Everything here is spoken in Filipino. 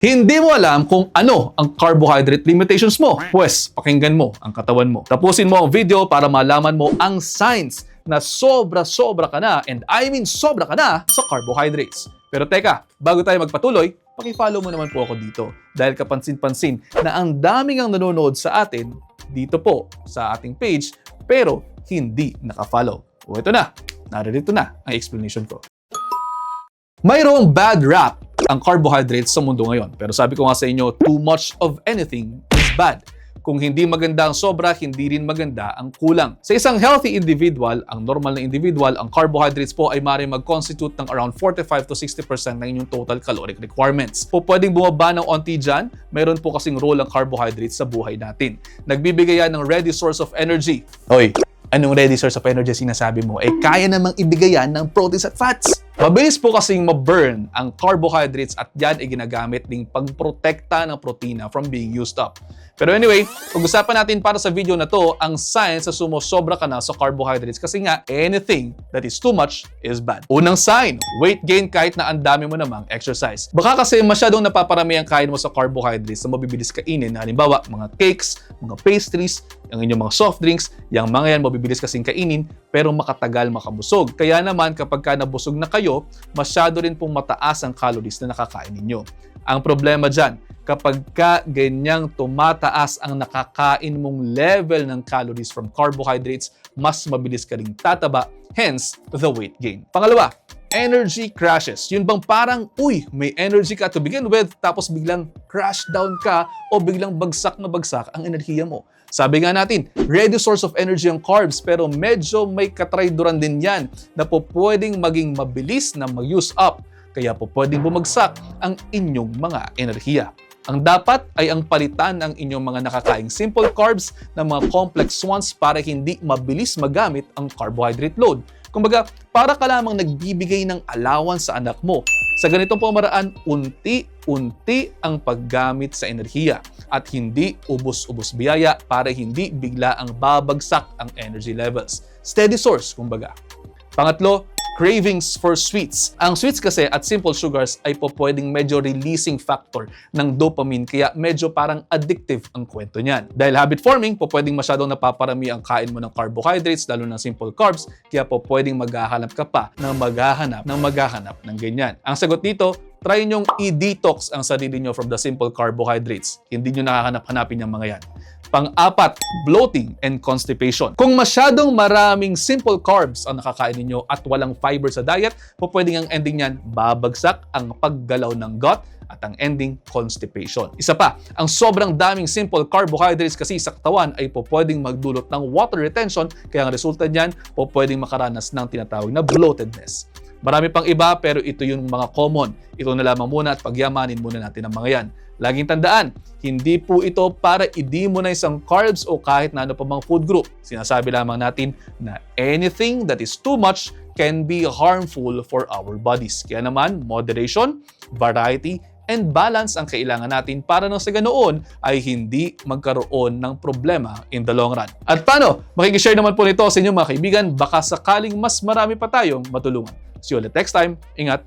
Hindi mo alam kung ano ang carbohydrate limitations mo? Pwes, pakinggan mo ang katawan mo. Tapusin mo ang video para malaman mo ang signs na sobra-sobra ka na, and I mean sobra ka na sa carbohydrates. Pero teka, bago tayo magpatuloy, paki-follow mo naman po ako dito dahil kapansin-pansin na ang daming ang nanonood sa atin dito po sa ating page pero hindi naka-follow. O ito na, narito na ang explanation ko. Mayroong bad rap ang carbohydrates sa mundo ngayon. Pero sabi ko nga sa inyo, too much of anything is bad. Kung hindi maganda ang sobra, hindi rin maganda ang kulang. Sa isang healthy individual, ang normal na individual, ang carbohydrates po ay maaaring mag-constitute ng around 45 to 60% ng inyong total caloric requirements. Po pwedeng bumaba ng onti dyan, mayroon po kasing role ang carbohydrates sa buhay natin. Nagbibigay yan ng ready source of energy. Hoy, anong ready source of energy sinasabi mo? Kaya namang ibigay yan ng proteins at fats. Mabilis po kasing ma-burn ang carbohydrates at yan ay ginagamit ding pagprotekta ng protina from being used up. Pero anyway, pag-usapan natin para sa video na to ang signs na sumosobra ka na sa carbohydrates kasi nga anything that is too much is bad. Unang sign, weight gain kahit na ang dami mo namang exercise. Baka kasi masyadong napaparami ang kain mo sa carbohydrates na mabibilis kainin. Halimbawa, mga cakes, mga pastries, ang inyong mga soft drinks, yung mga yan mabibilis kasing kainin pero makatagal makabusog. Kaya naman kapag ka nabusog na kayo, masyado rin pong mataas ang calories na nakakain ninyo. Ang problema dyan, kapag ka ganyang tumataas ang nakakain mong level ng calories from carbohydrates, mas mabilis ka ring tataba, hence the weight gain. Pangalawa, energy crashes. Yun bang parang, may energy ka to begin with, tapos biglang crash down ka o biglang bagsak na bagsak ang enerhiya mo. Sabi nga natin, ready source of energy ang carbs pero medyo may katrayduran din yan na po pwedeng maging mabilis na mag-use up. Kaya po pwedeng bumagsak ang inyong mga enerhiya. Ang dapat ay ang palitan ng inyong mga nakakaing simple carbs ng mga complex ones para hindi mabilis magamit ang carbohydrate load. Kumbaga, para ka lamang nagbibigay ng allowance sa anak mo. Sa ganitong pamaraan, unti-unti ang paggamit sa enerhiya at hindi ubos-ubos biyaya para hindi bigla ang babagsak ang energy levels. Steady source, kumbaga. Pangatlo, cravings for sweets. Ang sweets kasi at simple sugars ay po pwedeng medyo releasing factor ng dopamine kaya medyo parang addictive ang kwento niyan. Dahil habit forming, po pwedeng masyadong napaparami ang kain mo ng carbohydrates lalo ng simple carbs kaya po pwedeng maghahanap ka pa ng maghahanap ng ganyan. Ang sagot dito, try nyong i-detox ang sarili nyo from the simple carbohydrates. Hindi nyo nakahanap-hanapin yung mga yan. Pang-apat, bloating and constipation. Kung masyadong maraming simple carbs ang nakakain ninyo at walang fiber sa diet, po pwedeng ang ending niyan, babagsak ang paggalaw ng gut at ang ending, constipation. Isa pa, ang sobrang daming simple carbohydrates kasi sa katawan ay po pwedeng magdulot ng water retention, kaya ang resulta niyan, po pwedeng makaranas ng tinatawag na bloatedness. Marami pang iba pero ito yung mga common. Ito na lamang muna at pagyamanin muna natin ang mga yan. Laging tandaan, hindi po ito para i-demonize ang carbs o kahit na ano pa mga food group. Sinasabi lamang natin na anything that is too much can be harmful for our bodies. Kaya naman, moderation, variety, and balance ang kailangan natin para nang sa ganoon ay hindi magkaroon ng problema in the long run. At paano? Makikishare naman po nito sa inyong mga kaibigan, baka sakaling mas marami pa tayong matulungan. See you ulit next time. Ingat!